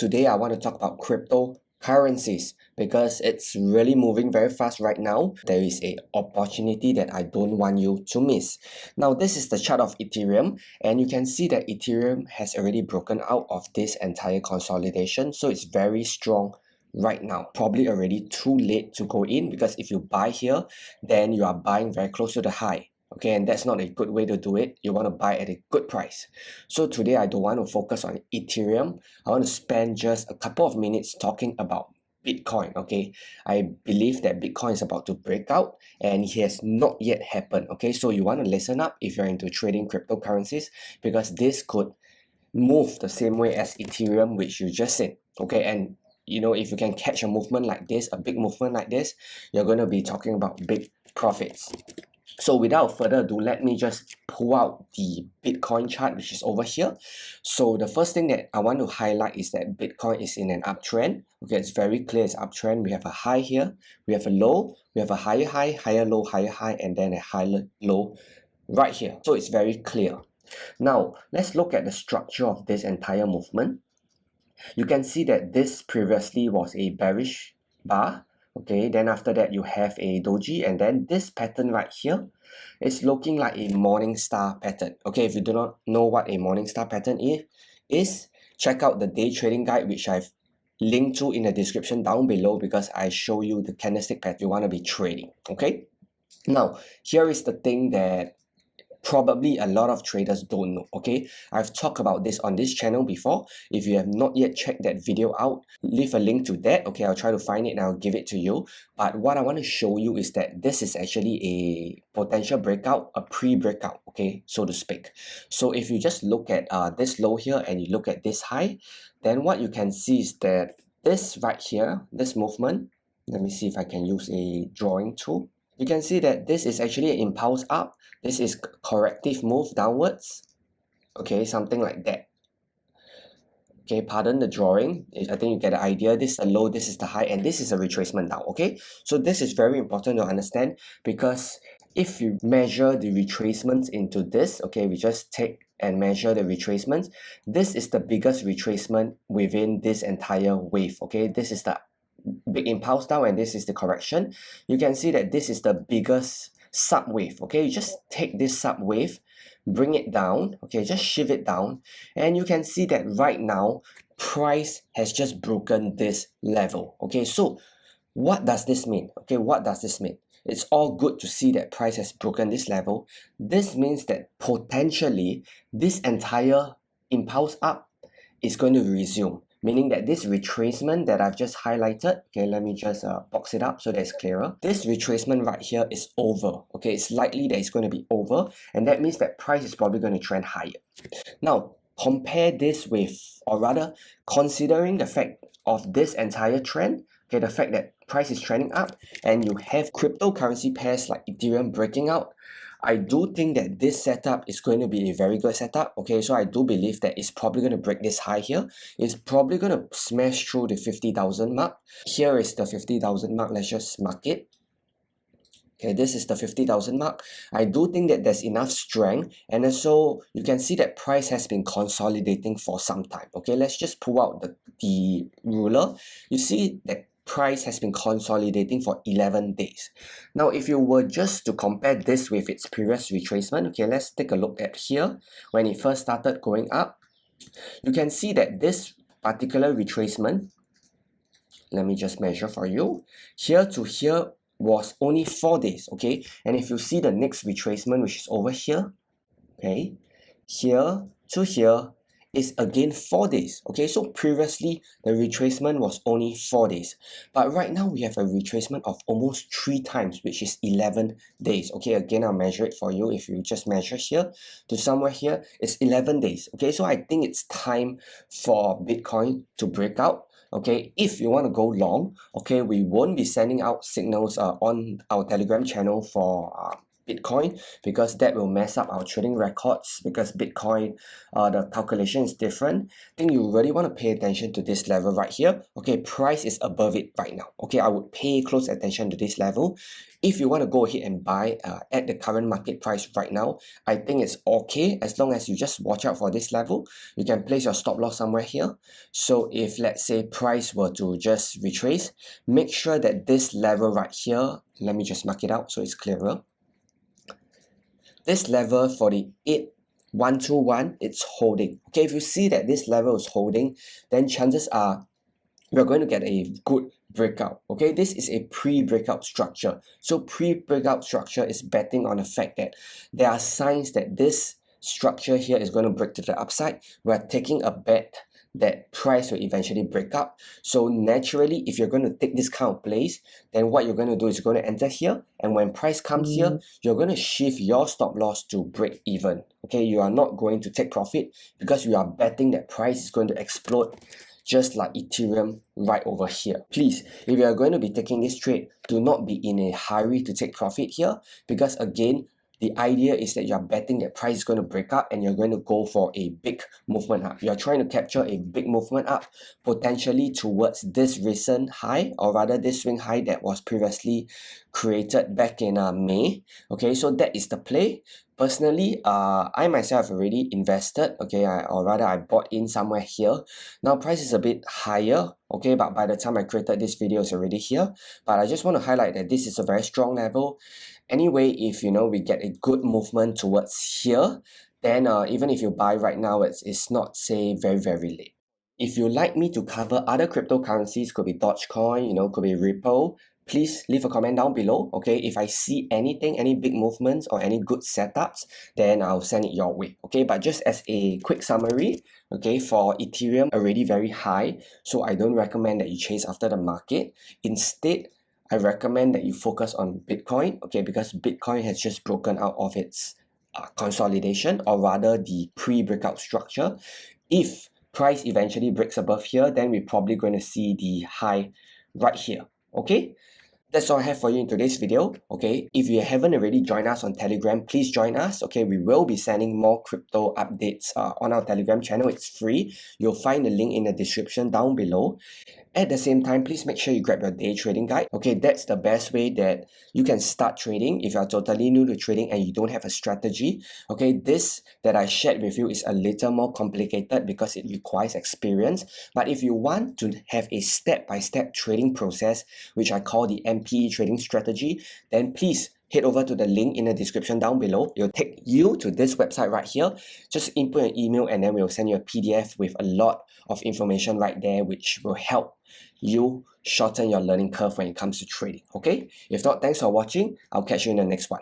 today I want to talk about cryptocurrencies because it's really moving very fast right now. There is an opportunity that I don't want you to miss. Now, this is the chart of Ethereum, and you can see that Ethereum has already broken out of this entire consolidation, so it's very strong right now. Probably already too late to go in, because if you buy here, then you are buying very close to the high. Okay, and that's not a good way to do it. You want to buy at a good price. So today I don't want to focus on Ethereum. I want to spend just a couple of minutes talking about Bitcoin. Okay, I believe that Bitcoin is about to break out and it has not yet happened. Okay, so you want to listen up if you're into trading cryptocurrencies, because this could move the same way as Ethereum, which you just said. Okay, and you know, if you can catch a movement like this, a big movement like this, you're going to be talking about big profits. So without further ado, let me just pull out the Bitcoin chart, which is over here. So the first thing that I want to highlight is that Bitcoin is in an uptrend. Okay, it's very clear it's uptrend. We have a high here, we have a low, we have a higher high, higher low, and then a higher low right here. So it's very clear. Now, let's look at the structure of this entire movement. You can see that this previously was a bearish bar. Okay, then after that you have a doji, and then this pattern right here is looking like a morning star pattern. Okay, if you do not know what a morning star pattern is, check out the day trading guide, which I've linked to in the description down below, because I show you the candlestick pattern you want to be trading. Okay, now here is the thing that probably a lot of traders don't know. Okay, I've talked about this on this channel before. If you have not yet checked that video out, leave a link to that. Okay, I'll try to find it and I'll give it to you. But what I want to show you is that this is actually a potential breakout, a pre-breakout, okay, so to speak. So if you just look at this low here and you look at this high, then what you can see is that this right here, this movement, let me see if I can use a drawing tool. You can see that this is actually an impulse up. This is corrective move downwards. Okay, something like that. Okay, pardon the drawing. I think you get the idea. This is the low, this is the high, and this is a retracement down. Okay, so this is very important to understand, because if you measure the retracements into this, okay, we just take and measure the retracements. This is the biggest retracement within this entire wave. Okay, this is the big impulse down and this is the correction. You can see that this is the biggest sub wave. Okay, you just take this sub wave, bring it down, okay, just shift it down, and you can see that right now price has just broken this level. Okay, so what does this mean? Okay, what does this mean? It's all good to see that price has broken this level. This means that potentially this entire impulse up is going to resume, meaning that this retracement that I've just highlighted, okay, let me just box it up so that it's clearer. This retracement right here is over. Okay, it's likely that it's going to be over, and that means that price is probably going to trend higher. Now, compare this with, or rather, considering the fact of this entire trend, okay, the fact that price is trending up, and you have cryptocurrency pairs like Ethereum breaking out, I do think that this setup is going to be a very good setup. Okay, so I do believe that it's probably going to break this high here. It's probably going to smash through the 50,000 mark. Here is the 50,000 mark. Let's just mark it. Okay, this is the 50,000 mark. I do think that there's enough strength, and also you can see that price has been consolidating for some time. Okay, let's just pull out the ruler. You see that price has been consolidating for 11 days. Now, if you were just to compare this with its previous retracement, okay, let's take a look at here. When it first started going up, you can see that this particular retracement, let me just measure for you, here to here was only 4 days. Okay, and if you see the next retracement, which is over here, okay, here to here is again 4 days. Okay, so previously the retracement was only 4 days, but right now we have a retracement of almost 3 times, which is 11 days. Okay, again, I'll measure it for you. If you just measure here to somewhere here, it's 11 days. Okay, so I think it's time for Bitcoin to break out. Okay, if you want to go long, okay, we won't be sending out signals on our Telegram channel for Bitcoin, because that will mess up our trading records, because Bitcoin, the calculation is different. I think you really want to pay attention to this level right here. Okay, price is above it right now. Okay, I would pay close attention to this level. If you want to go ahead and buy at the current market price right now, I think it's okay, as long as you just watch out for this level. You can place your stop loss somewhere here. So if, let's say, price were to just retrace, make sure that this level right here, let me just mark it out so it's clearer. This level 48,121, it's holding. Okay, if you see that this level is holding, then chances are we're going to get a good breakout. Okay, this is a pre-breakout structure. So pre-breakout structure is betting on the fact that there are signs that this structure here is going to break to the upside. We're taking a bet that price will eventually break up. So naturally, if you're going to take this kind of place, then what you're going to do is you're going to enter here, and when price comes here, you're going to shift your stop loss to break even. Okay, you are not going to take profit because you are betting that price is going to explode, just like Ethereum right over here. Please, if you are going to be taking this trade, do not be in a hurry to take profit here, because again, the idea is that you are betting that price is going to break up and you're going to go for a big movement up. You're trying to capture a big movement up, potentially towards this recent high, or rather this swing high that was previously created back in May. Okay, so that is the play. Personally, I myself have already invested, okay, or rather I bought in somewhere here. Now price is a bit higher, okay, but by the time I created this video, it's already here. But I just want to highlight that this is a very strong level. Anyway, if we get a good movement towards here, then even if you buy right now, it's not, say, very late. If you'd like me to cover other cryptocurrencies, could be Dogecoin, could be Ripple, please leave a comment down below. Okay, if I see anything, any big movements or any good setups, then I'll send it your way. Okay, but just as a quick summary, okay, for Ethereum, already very high, so I don't recommend that you chase after the market. Instead, I recommend that you focus on Bitcoin, okay, because Bitcoin has just broken out of its consolidation, or rather the pre-breakout structure. If price eventually breaks above here, then we're probably going to see the high right here. Okay, that's all I have for you in today's video. Okay, if you haven't already joined us on Telegram, please join us. Okay, we will be sending more crypto updates on our Telegram channel. It's free. You'll find the link in the description down below. At the same time, please make sure you grab your day trading guide. Okay, that's the best way that you can start trading if you're totally new to trading and you don't have a strategy. Okay, this that I shared with you is a little more complicated because it requires experience. But if you want to have a step-by-step trading process, which I call the MPE trading strategy, then please head over to the link in the description down below. It'll take you to this website right here. Just input an email and then we'll send you a PDF with a lot of information right there, which will help you shorten your learning curve when it comes to trading. Okay, if not, thanks for watching. I'll catch you in the next one.